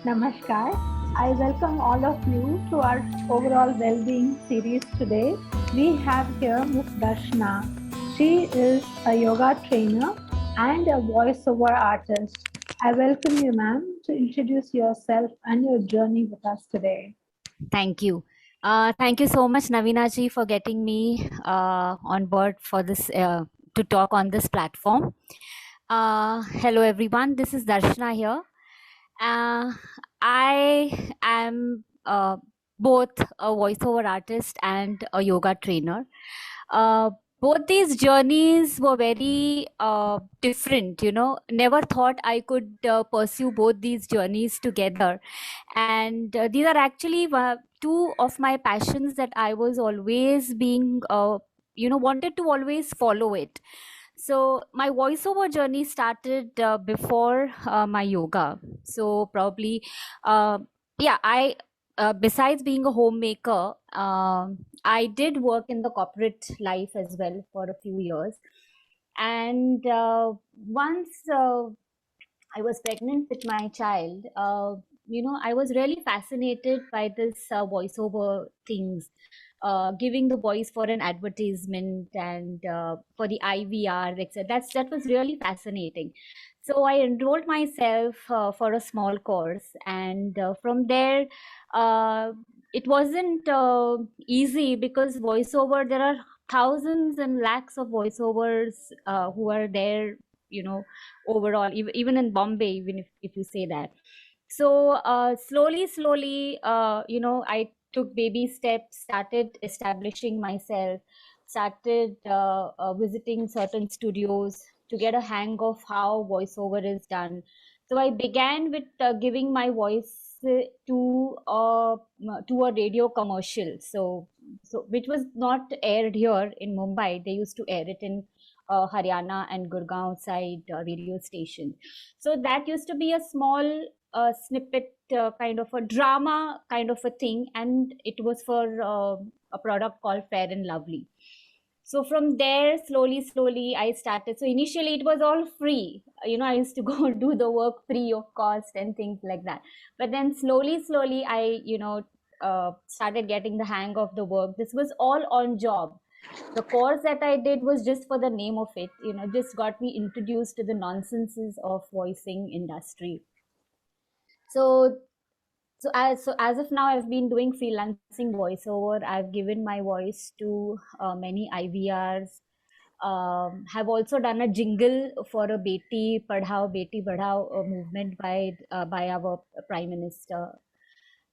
Namaskar. I welcome all of you to our overall well-being series today. We have here Ms. Darshna. She is a yoga trainer and a voiceover artist. I welcome you, ma'am, to introduce yourself and your journey with us today. Thank you. Thank you so much, Navina ji, for getting me on board for this to talk on this platform. Hello, everyone. This is Darshana here. Uh, I am both a voiceover artist and a yoga trainer. Uh, both these journeys were very different, never thought I could pursue both these journeys together. And these are actually two of my passions that I was always being, wanted to always follow it. So my voiceover journey started before my yoga. So probably, uh, yeah, besides being a homemaker, I did work in the corporate life as well for a few years. And once I was pregnant with my child, I was really fascinated by this voiceover things, giving the voice for an advertisement and for the IVR, etc. That was really fascinating. So I enrolled myself for a small course, and from there, uh, it wasn't easy because voiceover. There are thousands and lakhs of voiceovers who are there, overall, even in Bombay, even if you say that. So slowly, I took baby steps, started establishing myself, started visiting certain studios to get a hang of how voiceover is done. So I began with giving my voice to a radio commercial. So which was not aired here in Mumbai. They used to air it in Haryana and Gurgaon side radio station. So that used to be a small snippet, kind of a drama kind of a thing, and it was for a product called Fair and Lovely. So from there, slowly, I started. So initially, it was all free. I used to go do the work free of cost and things like that. But then slowly, I started getting the hang of the work. This was all on job. The course that I did was just for the name of it. Just got me introduced to the nonsenses of voicing industry. So so as of now, I've been doing freelancing voiceover. I've given my voice to many IVRs. Have also done a jingle for a Beti Padhao movement by our Prime Minister.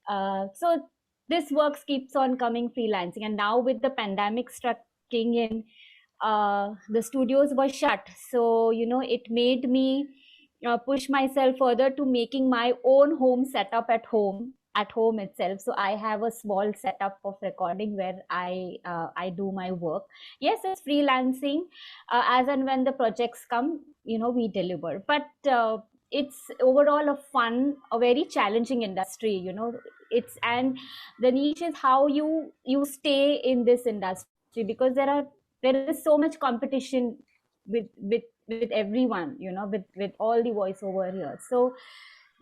So this work keeps on coming freelancing, and now with the pandemic striking in, the studios were shut. So it made me push myself further to making my own home setup at home itself. So I have a small setup of recording where I do my work. Yes, it's freelancing. As and when the projects come, we deliver. But it's overall a very challenging industry. It's, and the niche is how you stay in this industry, because there is so much competition with everyone, with all the voiceover here. So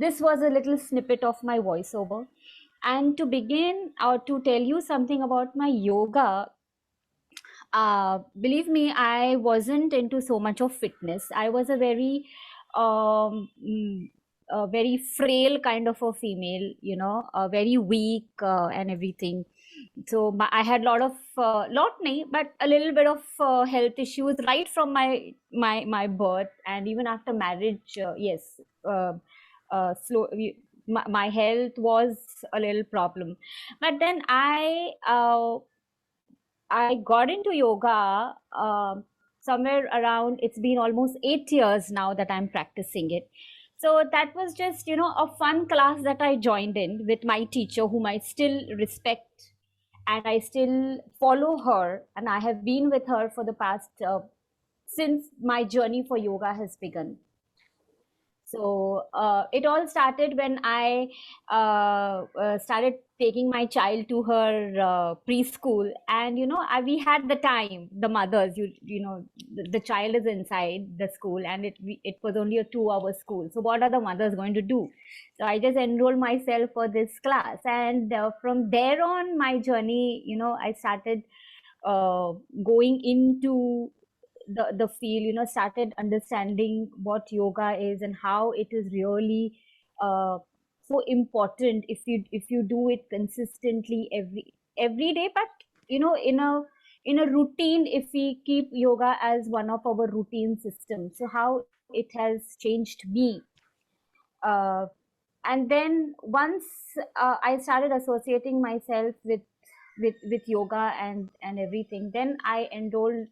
this was a little snippet of my voiceover. And to begin, or to tell you something about my yoga, believe me, I wasn't into so much of fitness. I was um, mm, a very frail kind of a female, very weak and everything. So I had a lot of lot nahi, but a little bit of health issues right from my birth, and even after marriage. Yes, slow. My health was a little problem, but then I got into yoga somewhere around, it's been almost 8 years now that I'm practicing it. So that was just, a fun class that I joined in with my teacher, whom I still respect and I still follow her. And I have been with her for the past, since my journey for yoga has begun. So it all started when I started taking my child to her preschool, and we had the time. The mothers, the child is inside the school, and it was only a 2-hour school. So what are the mothers going to do? So I just enrolled myself for this class, and from there on, my journey, I started going into the field, started understanding what yoga is and how it is really so important if you do it consistently every day. But in a routine, if we keep yoga as one of our routine systems, so how it has changed me. And then once I started associating myself with yoga and everything, then I enrolled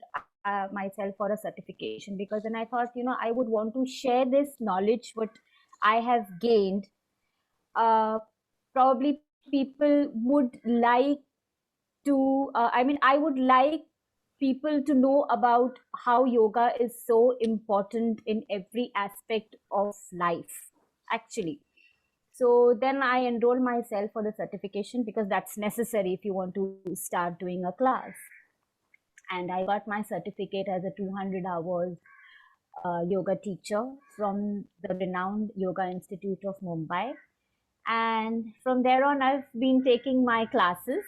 myself for a certification, because then I thought, I would want to share this knowledge what I have gained. Probably people would like to I would like people to know about how yoga is so important in every aspect of life, actually. So then I enrolled myself for the certification, because that's necessary if you want to start doing a class. And I got my certificate as a 200 hours yoga teacher from the renowned Yoga Institute of Mumbai. And from there on, I've been taking my classes.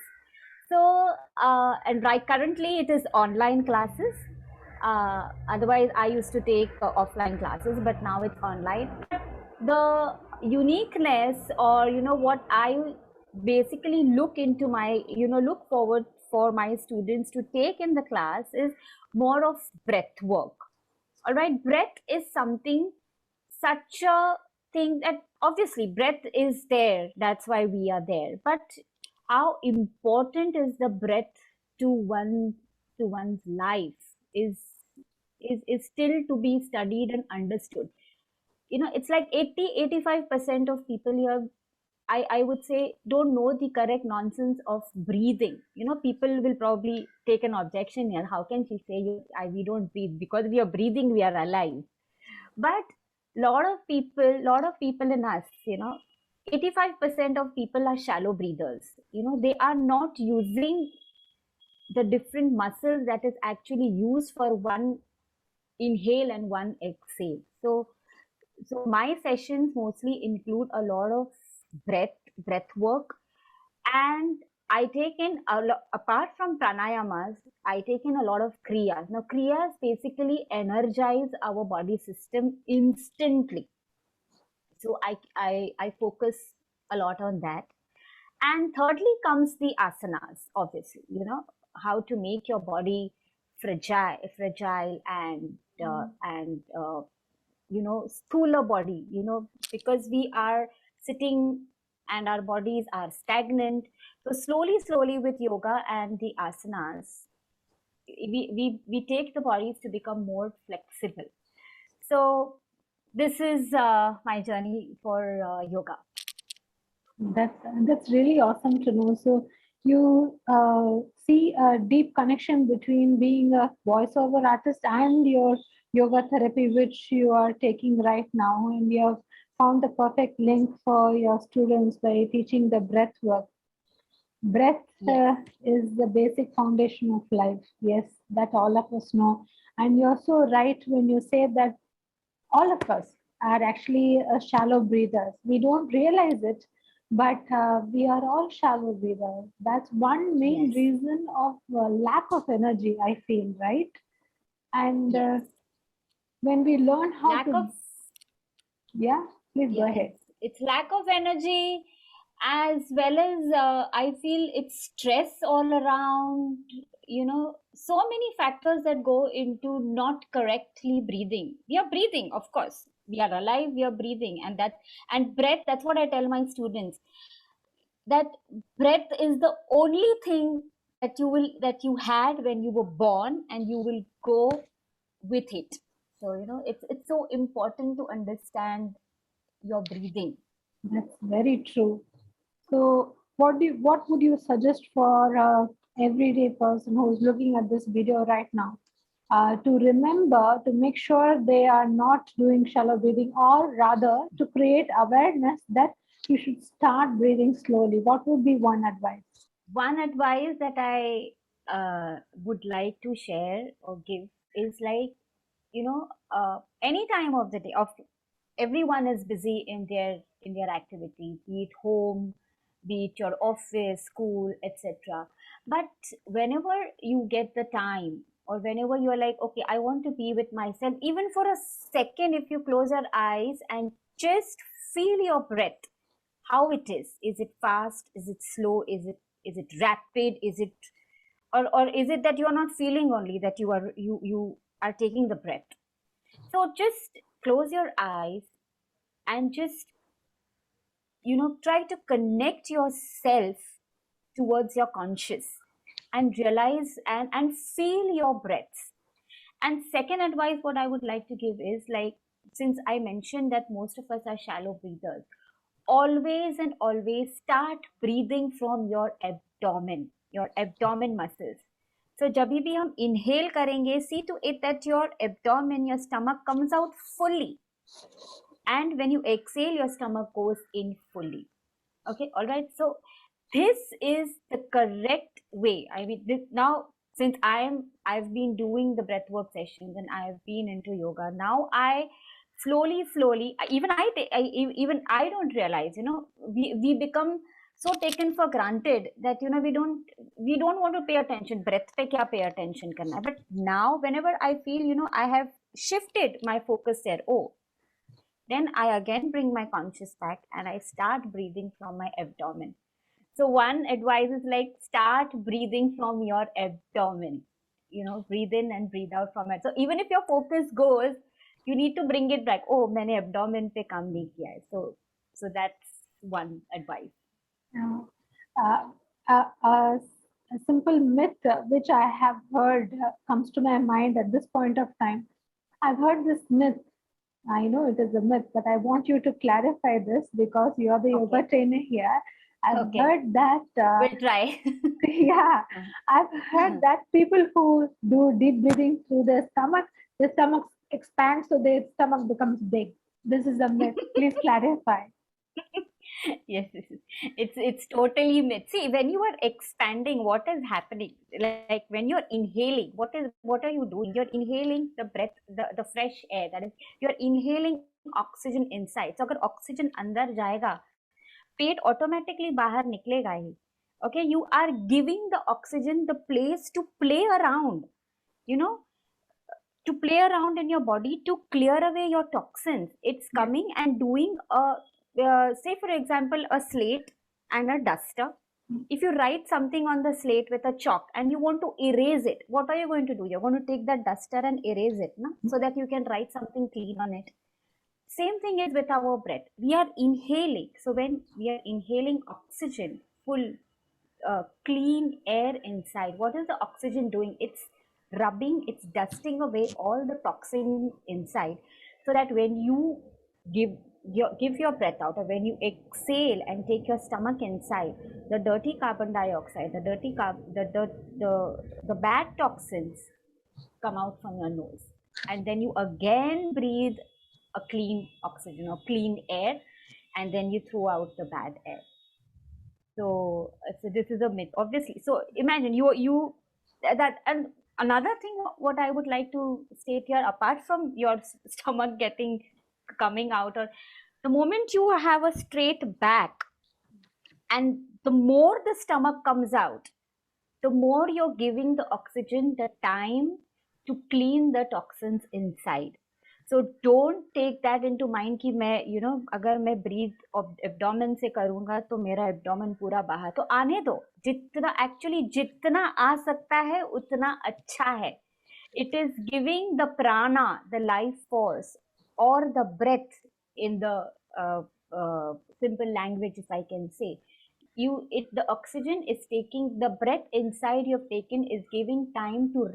So, and right currently it is online classes. Otherwise, I used to take offline classes, but now it's online. The uniqueness, or what I basically look into my, look forward for my students to take in the class is more of breath work. All right, breath is something, such a thing that obviously breath is there, that's why we are there. But how important is the breath to one's life is still to be studied and understood. It's like 80-85% of people here, I would say, don't know the correct nonsense of breathing. People will probably take an objection here. How can she say we don't breathe? Because we are breathing, we are alive. But lot of people in us, 85% of people are shallow breathers. They are not using the different muscles that is actually used for one inhale and one exhale. So my sessions mostly include a lot of breath work. And I take in apart from pranayamas, I take in a lot of kriyas. Now kriyas basically energize our body system instantly. So I focus a lot on that. And thirdly comes the asanas, obviously, how to make your body fragile and stula body, because we are sitting and our bodies are stagnant. So slowly with yoga and the asanas, we take the bodies to become more flexible. So this is my journey for yoga. That's really awesome to know. So you see a deep connection between being a voiceover artist and your yoga therapy, which you are taking right now, and you have found the perfect link for your students by teaching the breath work. Breath is the basic foundation of life. Yes, that all of us know. And you're so right when you say that all of us are actually shallow breathers. We don't realize it, but we are all shallow breathers. That's one main reason of lack of energy, I feel, right? And when we learn how lack to... of Yeah, please go ahead. It's lack of energy, as well as I feel it's stress all around. So many factors that go into not correctly breathing. We are breathing, of course, we are alive, we are breathing, and breath, that's what I tell my students, that breath is the only thing that you had when you were born, and you will go with it. So it's so important to understand your breathing. That's very true. So what would you suggest for a everyday person who's looking at this video right now? to remember, to make sure they are not doing shallow breathing, or rather to create awareness that you should start breathing slowly? What would be one advice? One advice that I would like to share or give is like, any time of the day, of everyone is busy in their activity, be it home, be it your office, school, etc. But whenever you get the time, or whenever you're like, okay, I want to be with myself, even for a second, if you close your eyes and just feel your breath, how it is it fast, is it slow, is it rapid, is it, or is it that you are not feeling, only that you are taking the breath? So just close your eyes and just, try to connect yourself towards your conscious, and realize and feel your breaths. And second advice what I would like to give is like, since I mentioned that most of us are shallow breathers, always and always start breathing from your abdomen muscles. So जब भी हम inhale करेंगे, see to it that your abdomen, your stomach comes out fully, and when you exhale, your stomach goes in fully. Okay, all right. So this is the correct way. I mean, now since I've been doing the breathwork sessions and I've been into yoga. Now I slowly, even I don't realize. We become so taken for granted that we don't want to pay attention. Breath pe kya pay attention karna hai? But now whenever I feel I have shifted my focus there. Oh, then I again bring my conscious back and I start breathing from my abdomen. So one advice is like, start breathing from your abdomen. Breathe in and breathe out from it. So even if your focus goes, you need to bring it back. Oh, मैंने abdomen पे काम नहीं किया है. So that's one advice. Uh, a simple myth which I have heard comes to my mind at this point of time. I've heard this myth. I know it is a myth, but I want you to clarify this because you are the yoga trainer here. I've heard that. We'll try. Yeah, I've heard that people who do deep breathing through their stomach expands, so their stomach becomes big. This is a myth. Please clarify. Yes, it's totally myth. See, when you are expanding, what is happening? Like when you're inhaling, what are you doing? You're inhaling the breath, the fresh air. That is, you're inhaling oxygen inside. So अगर oxygen अंदर जाएगा, पेट automatically बाहर निकलेगा ही. Okay, you are giving the oxygen the place to play around. To play around in your body, to clear away your toxins. It's coming and doing say for example, a slate and a duster. If you write something on the slate with a chalk and you want to erase it, what are you going to do? You're going to take that duster and erase it, so that you can write something clean on it. Same thing is with our breath. We are inhaling. So when we are inhaling oxygen, full clean air inside, what is the oxygen doing? It's rubbing, it's dusting away all the toxin inside, so that when you give your breath out, or when you exhale and take your stomach inside, the dirty carbon dioxide, the bad toxins come out from your nose, and then you again breathe a clean oxygen or clean air, and then you throw out the bad air. So this is a myth, obviously. So imagine you that. And another thing what I would like to state here, apart from your stomach coming out, or the moment you have a straight back, and the more the stomach comes out, the more you're giving the oxygen the time to clean the toxins inside. So don't take that into mind कि मैं अगर मैं breathe abdomen से करूँगा तो मेरा abdomen पूरा बाहर, तो आने दो. जितना आ सकता है उतना अच्छा है. It is giving the prana, the life force, or the breath in the simple language, if I can say. The oxygen is taking, the breath inside you've taken is giving time to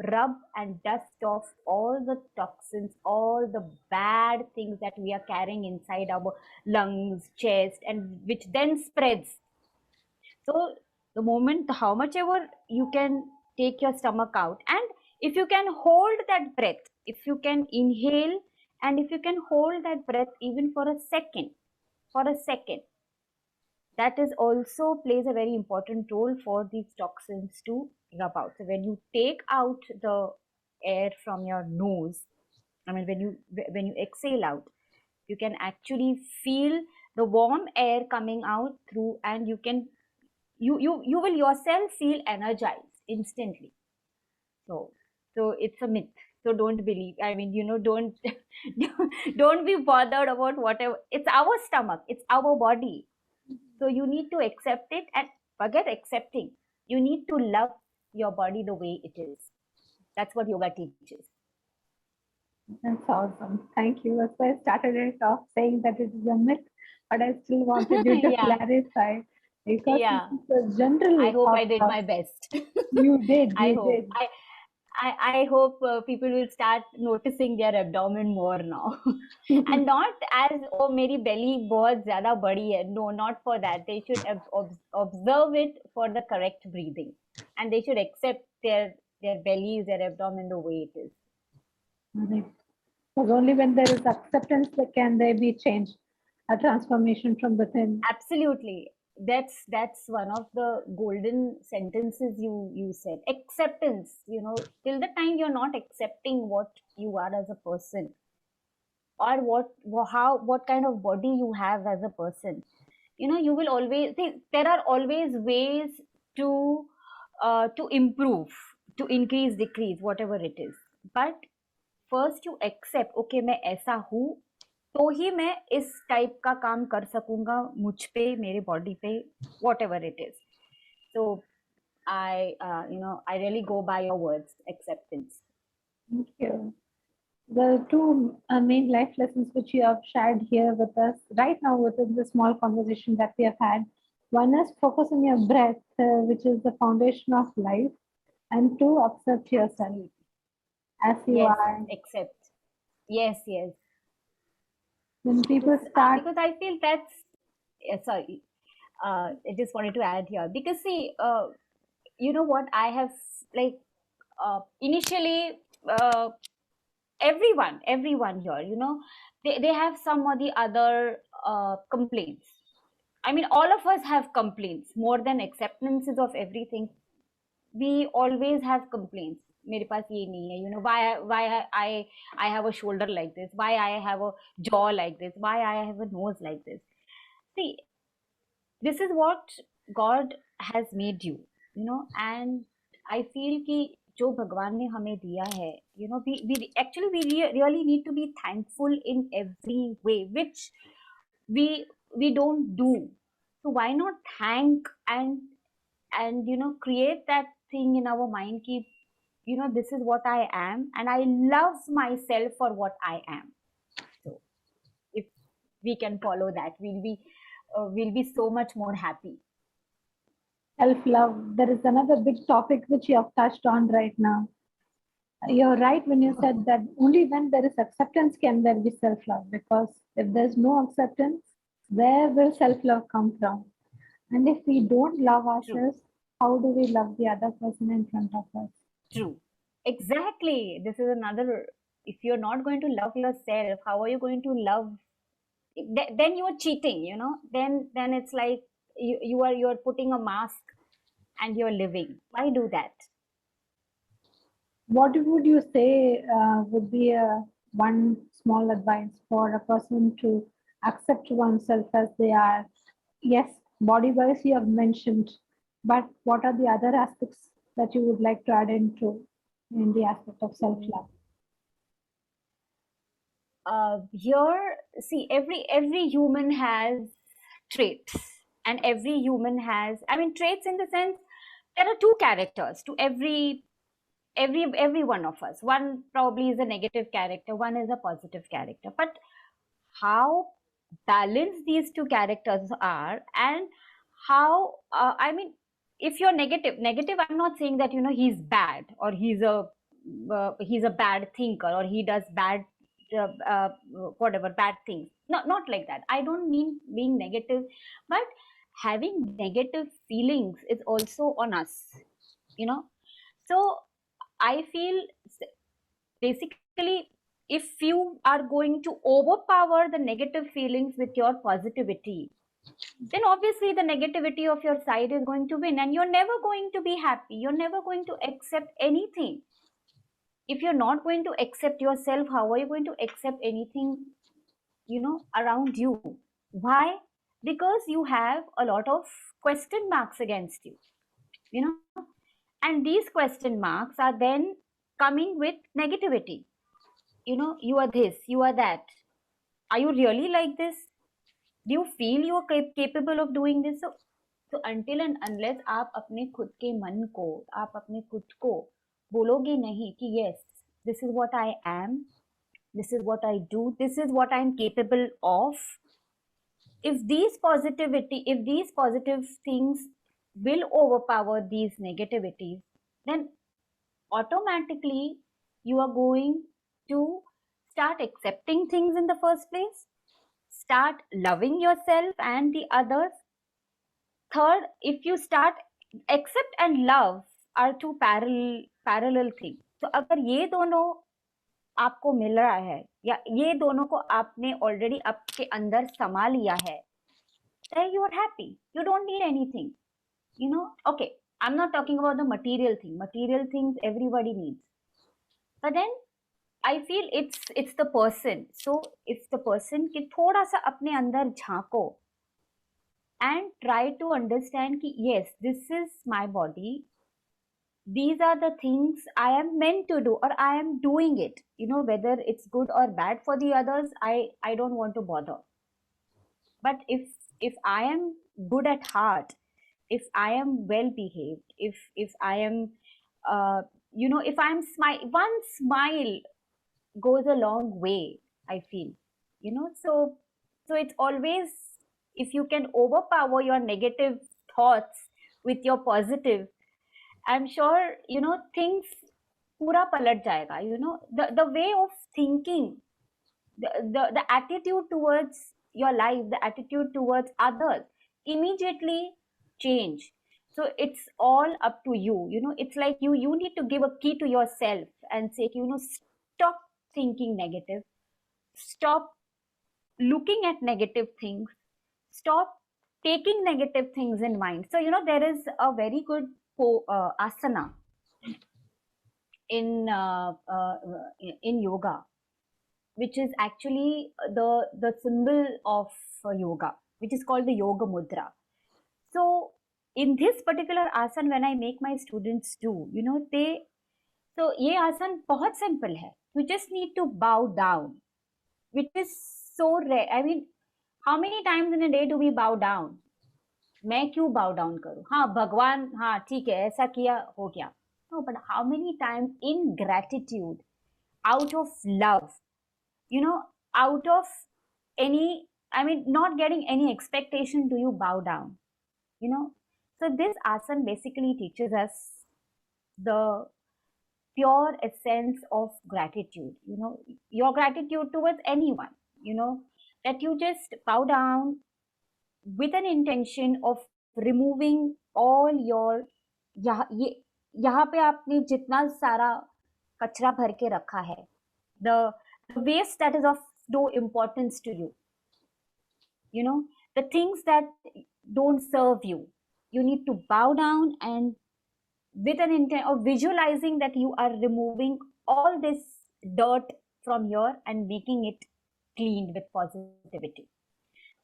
rub and dust off all the toxins, all the bad things that we are carrying inside our lungs, chest, and which then spreads. So the moment, how much ever you can take your stomach out, and if you can hold that breath, if you can inhale, and if you can hold that breath even for a second, that is also plays a very important role for these toxins to rub out. So when you take out the air from your nose, I mean when you exhale out, you can actually feel the warm air coming out through, and you will yourself feel energized instantly. So it's a myth. So don't believe. I mean, don't don't be bothered about whatever. It's our stomach. It's our body. So you need to accept it, and forget accepting. You need to love your body the way it is. That's what yoga teaches. That's awesome. Thank you. That's why I started it off saying that it is a myth, but I still wanted you to Yeah, clarify because yeah. it's a general I hope I thought did my process. best. You did, I you hope. did. I hope people will start noticing their abdomen more now. And not as, oh, मेरी belly बहुत ज़्यादा बड़ी है. No, not for that. They should observe it for the correct breathing. And they should accept their bellies, their abdomen the way it is. Because only when there is acceptance that can there be change, a transformation from within. Absolutely. That's one of the golden sentences you said. Acceptance, till the time you're not accepting what you are as a person, or what kind of body you have as a person, you will always see, there are always ways to improve, to increase, decrease, whatever it is. But first you accept, okay, मैं ऐसा हूँ, तो ही मैं इस type का काम कर सकूंगा मुझ पे, मेरे बॉडी पे, whatever it is. So I really go by your words, acceptance. Thank you. The two main life lessons which you have shared here with us right now within the small conversation that we have had. One is focus on your breath, which is the foundation of life, and two, accept yourself as you Yes, are. accept. Yes. When people start, Because I feel that's sorry. I just wanted to add here, because see, you know what, I have, like, initially, everyone here, they have some or the other complaints. I mean, all of us have complaints. More than acceptances of everything, we always have complaints. मेरे पास ये नहीं है, why I have a shoulder like this, why I have a jaw like this, why I have a nose like this. See, this is what God has made you, and I feel कि जो भगवान ने हमें दिया है, we actually really need to be thankful in every way, which we don't do. So why not thank, and create that thing in our mind, ki this is what I am, and I love myself for what I am. So if we can follow that, we'll be so much more happy. self-love, there is another big topic which you have touched on right now. You're right when you said that only when there is acceptance can there be self-love, because if there's no acceptance, where will self-love come from? And if we don't love ourselves, how do we love the other person in front of us? True. Exactly. This is another. If you're not going to love yourself, how are you going to love? Then you are cheating. Then it's like you're putting a mask and you're living. Why do that? What would you say would be one small advice for a person to accept oneself as they are? Yes, body wise you have mentioned, but what are the other aspects that you would like to add into in the aspect of self-love? Here, see, every human has traits, and every human has, I mean, traits in the sense, there are two characters to every one of us. One probably is a negative character, one is a positive character. But how balanced these two characters are, and how, I mean, if you're negative, I'm not saying that he's bad, or he's a bad thinker, or he does bad, whatever bad things. Not like that. I don't mean being negative, but having negative feelings is also on us. So I feel basically, if you are going to overpower the negative feelings with your positivity, then obviously the negativity of your side is going to win, and you're never going to be happy. You're never going to accept anything. If you're not going to accept yourself, how are you going to accept anything, around you? Why? Because you have a lot of question marks against you, you know, and these question marks are then coming with negativity. You are this, you are that. Are you really like this? Do you feel you are capable of doing this? So until and unless आप अपने खुद के मन को, आप अपने खुद को बोलोगे नहीं कि yes, this is what I am, this is what I do, this is what I'm capable of. If these positive things will overpower these negativities, then automatically you are going to start accepting things in the first place, start loving yourself and the others. Third, if you start, accept and love are two parallel things. तो अगर ये दोनों आपको मिल रहा है, या ये दोनों को आपने ऑलरेडी आपके अंदर समा लिया है, then you are happy. You don't need anything. Okay, I'm not talking about the material thing. Material things everybody needs. But then I feel it's the person. So it's the person कि थोड़ा सा अपने अंदर झांको and try to understand कि yes, this is my body. These are the things I am meant to do, or I am doing it. Whether it's good or bad for the others, I don't want to bother. But if I am good at heart, if I am well behaved, if I am, if I'm one smile goes a long way, I feel. So it's always, if you can overpower your negative thoughts with your positive, I'm sure things pura palat jayega. The way of thinking, the attitude towards your life, the attitude towards others immediately change. So it's all up to you. It's like you need to give a key to yourself and say, stop thinking negative, stop looking at negative things, stop taking negative things in mind. So there is a very good asana in yoga, which is actually the symbol of yoga, which is called the yoga mudra. So in this particular asana, when I make my students do, so ये आसन बहुत simple है. You just need to bow down, which is so rare. I mean, how many times in a day do we bow down? मैं क्यों bow down करूँ? हाँ, भगवान, हाँ ठीक है, ऐसा किया हो गया. No, but how many times in gratitude, out of love, out of not getting any expectation, do you bow down? So this asana basically teaches us the pure essence of gratitude. Your gratitude towards anyone. That you just bow down with an intention of removing all your यहाँ पे आपने जितना सारा कचरा भर के रखा है, the waste that is of no importance to you, the things that don't serve you, you need to bow down and with an intent of visualizing that you are removing all this dirt from here and making it cleaned with positivity.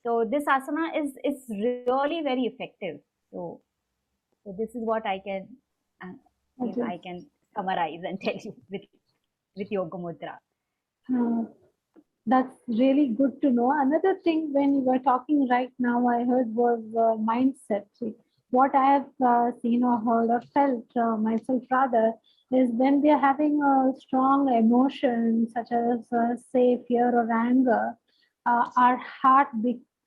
So this asana is really very effective. So this is what I can I can summarize and tell you with yoga mudra. That's really good to know. Another thing, when you were talking right now, I heard was mindset. What I have seen or heard or felt myself rather is when we are having a strong emotion such as say fear or anger, our heart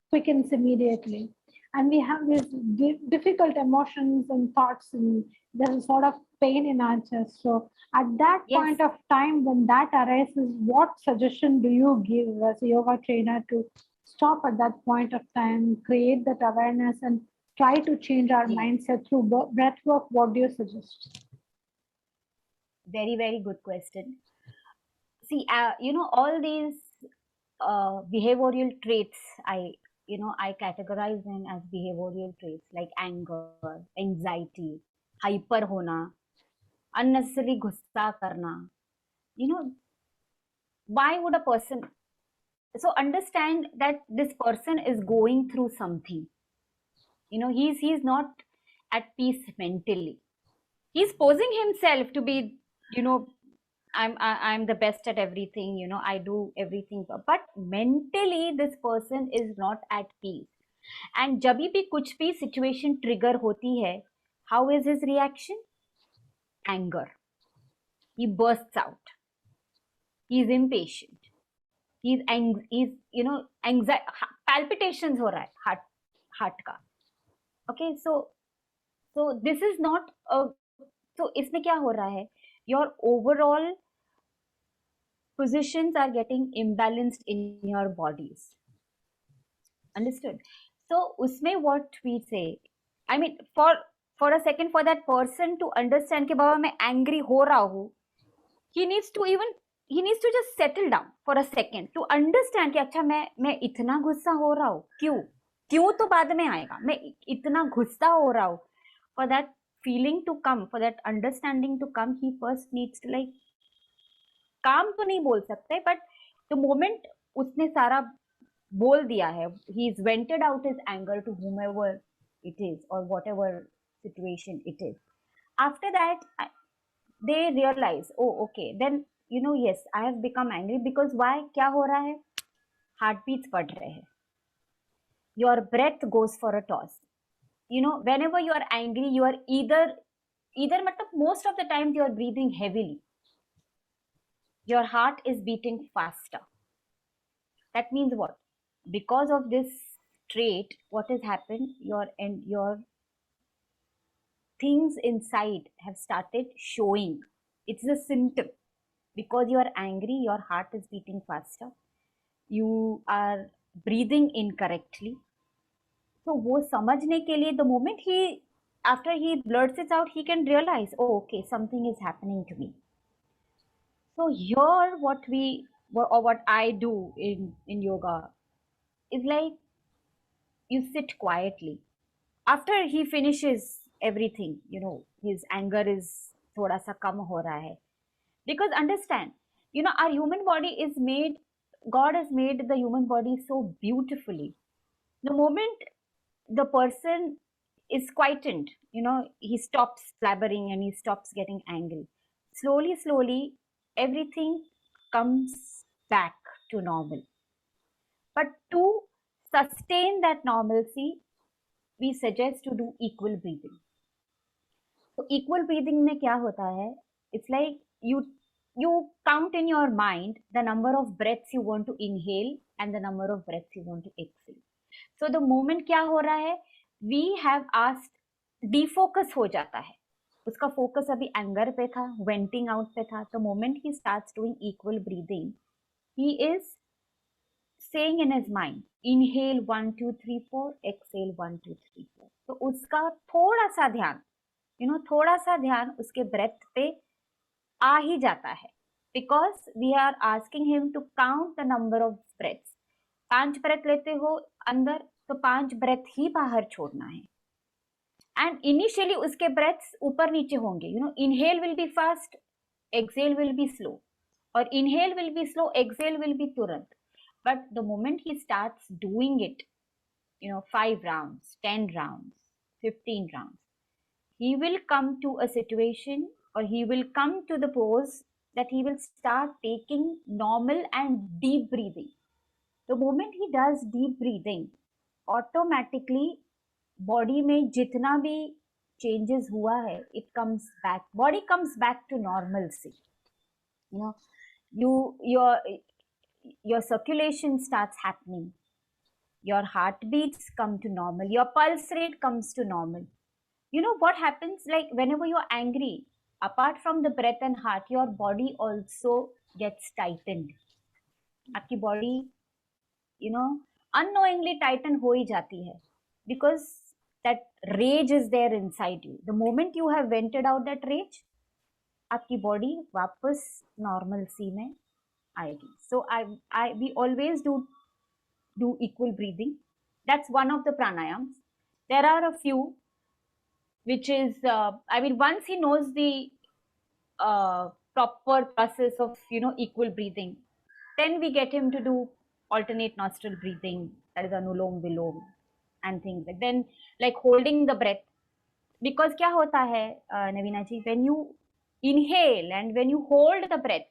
quickens immediately, and we have these difficult emotions and thoughts, and there's a sort of pain in our chest. So at that Yes. point of time when that arises, what suggestion do you give as a yoga trainer to stop at that point of time, create that awareness, and try to change our Yes. mindset through breath work? What do you suggest? Very, very good question. see, all these behavioral traits, I categorize them as behavioral traits like anger, anxiety, hyper hona, unnecessary gussa karna. You know, why would a person, so understand that this person is going through something. He's not at peace mentally. He's posing himself to be, you know, I'm the best at everything, I do everything, but mentally this person is not at peace. And जब भी कुछ भी situation trigger होती है, how is his reaction? Anger. He bursts out. He's impatient. He's anxiety, palpitations हो रहा है heart का. Okay, so this is not a, so इसमें क्या हो रहा है? Your overall positions are getting imbalanced in your bodies. Understood? So usme what we say, I mean, for a second, for that person to understand कि बाबा मैं angry हो रहा हूँ, he needs to just settle down for a second to understand कि अच्छा मैं इतना गुस्सा हो रहा हूँ, क्यों तो बाद में आएगा, मैं इतना गुस्सा हो रहा हूँ. For that feeling to come, for that understanding to come, he first needs to like, काम तो नहीं बोल सकते, but the moment उसने सारा बोल दिया है, he's vented out his anger to whomever it is or whatever situation it is. After that, they realize, oh, okay, then yes, I have become angry because why? क्या हो रहा है? Heartbeats बढ़ रहे हैं. Your breath goes for a toss. Whenever you are angry, you are either मतलब most of the times you are breathing heavily. Your heart is beating faster. That means what? Because of this trait, what has happened? Your things inside have started showing. It's a symptom. Because you are angry, your heart is beating faster. You are breathing incorrectly. So वो समझने के लिए, the moment after he blurts it out, he can realize, oh, okay, something is happening to me. So here, what I do in yoga is like, you sit quietly. After he finishes everything, his anger is thoda sa kam ho raha hai. Because understand, our human body is made, God has made the human body so beautifully. The moment the person is quietened, he stops blabbering and he stops getting angry. Slowly, everything comes back to normal. But to sustain that normalcy, we suggest to do equal breathing. So equal breathing में क्या होता है? It's like you count in your mind the number of breaths you want to inhale and the number of breaths you want to exhale. So the moment क्या हो रहा है? We have asked, defocus हो जाता है. उसका focus अभी anger पे था, venting out पे था. The moment he starts doing equal breathing, he is saying in his mind, inhale 1 2 3 4, exhale 1 2 3 4. तो उसका थोड़ा सा ध्यान उसके breath पे आ ही जाता है. Because we are asking him to count the number of breaths. 5 breath लेते हो अंदर, तो 5 breath ही बाहर छोड़ना है. And initially उसके breaths ऊपर नीचे होंगे. Inhale will be fast, exhale will be slow, or inhale will be slow, exhale will be turant. But the moment he starts doing it, 5 rounds, 10 rounds, 15 rounds, he will come to a situation, or he will come to the pose that he will start taking normal and deep breathing. The moment he does deep breathing, automatically body में जितना भी changes हुआ है, it comes back. Body comes back to normalcy. Your circulation starts happening. Your heartbeats come to normal. Your pulse rate comes to normal. What happens, like whenever you're angry, apart from the breath and heart, your body also gets tightened. आपकी body, unknowingly tighten हो ही जाती है. Because that rage is there inside you. The moment you have vented out that rage, आपकी body वापस normalcy में So we always do equal breathing. That's one of the pranayams. There are a few, which is, once he knows the proper process of, equal breathing, then we get him to do alternate nostril breathing, that is anulom vilom, and things like then, like holding the breath. Because क्या होता है, नवीना जी, when you inhale and when you hold the breath,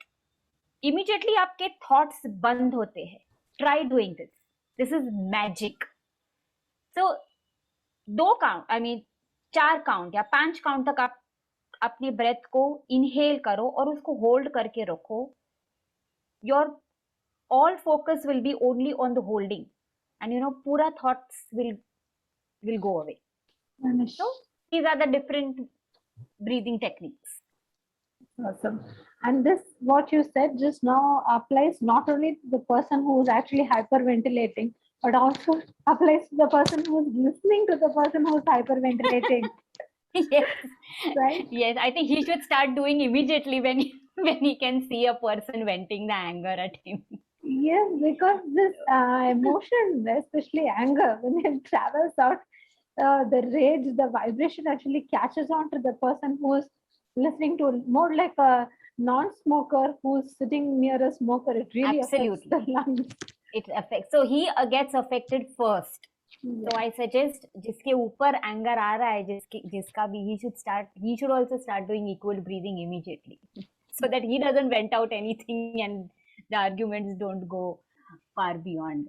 immediately आपके thoughts बंद होते हैं. Try doing this. This is magic. So 4 count या 5 count तक आप अपनी ब्रेथ को इनहेल करो और उसको होल्ड करके रखो. Your all focus will be only on the holding, and pura thoughts will go away. So these are the different breathing techniques. Awesome. And this, what you said just now, applies not only to the person who is actually hyperventilating, but also applies to the person who is listening to the person who is hyperventilating. Yes, right? Yes, I think he should start doing immediately when he can see a person venting the anger at him. Yes, because this emotion, especially anger, when it travels out, the rage, the vibration actually catches on to the person who is listening to, more like a non-smoker who's sitting near a smoker. It really affects the lungs. It affects. So he gets affected first. Yeah. So I suggest जिसके ऊपर anger आ रहा है, जिसका भी, he should also start doing equal breathing immediately, so that he doesn't vent out anything and the arguments don't go far beyond.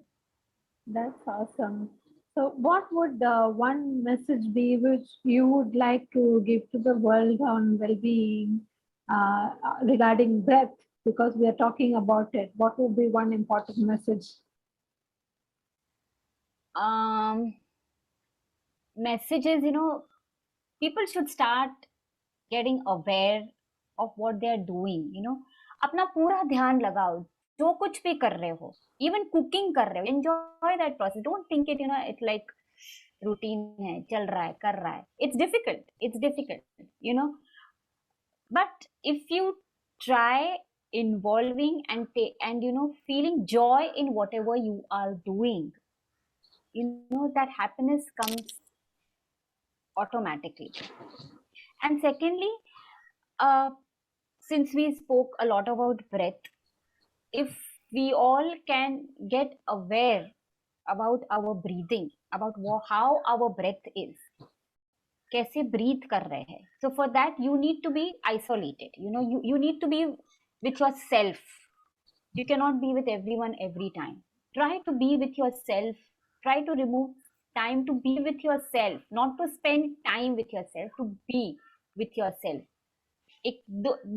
That's awesome. So what would one message be which you would like to give to the world on well-being regarding breath? Because we are talking about it. What would be one important message? Messages, people should start getting aware of what they are doing. अपना पूरा ध्यान लगाओ, जो कुछ भी कर रहे हो, even cooking कर रहे हो, enjoy that process. Don't think it, it's like routine है, चल रहा है, कर रहा है. It's difficult, But if you try involving and feeling joy in whatever you are doing, that happiness comes automatically. And secondly, since we spoke a lot about breath, if we all can get aware about our breathing, about how our breath is, कैसे breathe कर रहे हैं, so for that you need to be isolated. You need to be with yourself. You cannot be with everyone every time. Try to be with yourself. Try to remove time to be with yourself, not to spend time with yourself, to be with yourself. एक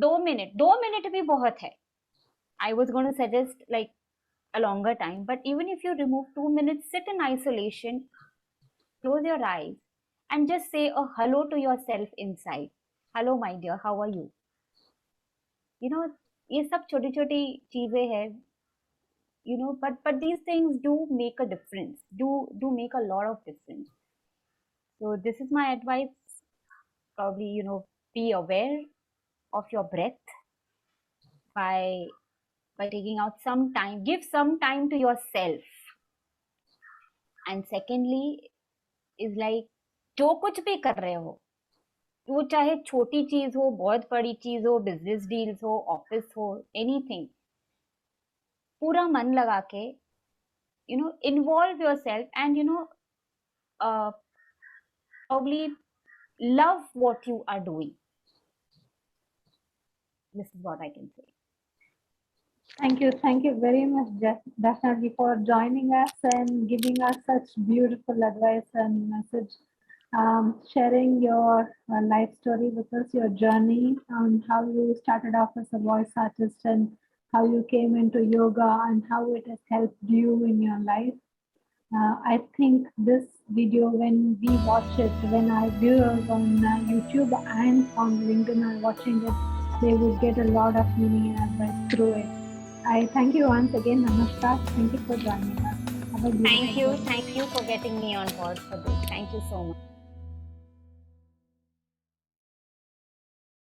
2 minute भी बहुत है. I was going to suggest like a longer time, but even if you remove 2 minutes, sit in isolation, close your eyes, and just say a hello to yourself inside. Hello, my dear, how are you? ये सब छोटी-छोटी चीजें हैं, but these things do make a difference, do make a lot of difference. So this is my advice. Probably, be aware of your breath by taking out some time, give some time to yourself. And secondly is like, जो कुछ भी कर रहे हो, वो चाहे छोटी चीज हो, बहुत बड़ी चीज हो, बिजनेस डील्स हो, ऑफिस हो, एनीथिंग, पूरा मन लगा के, involve yourself and, probably love what you are doing. This is what I can say. Thank you very much, Dashna, for joining us and giving us such beautiful advice and message. Sharing your life story with us, your journey, and how you started off as a voice artist and how you came into yoga and how it has helped you in your life. I think this video, when we watch it, when our viewers on YouTube and on LinkedIn are watching it, they would get a lot of meaning and advice through it. I thank you once again, Namaskar. Thank you for joining us. Thank you for getting me on board for this. Thank you so much.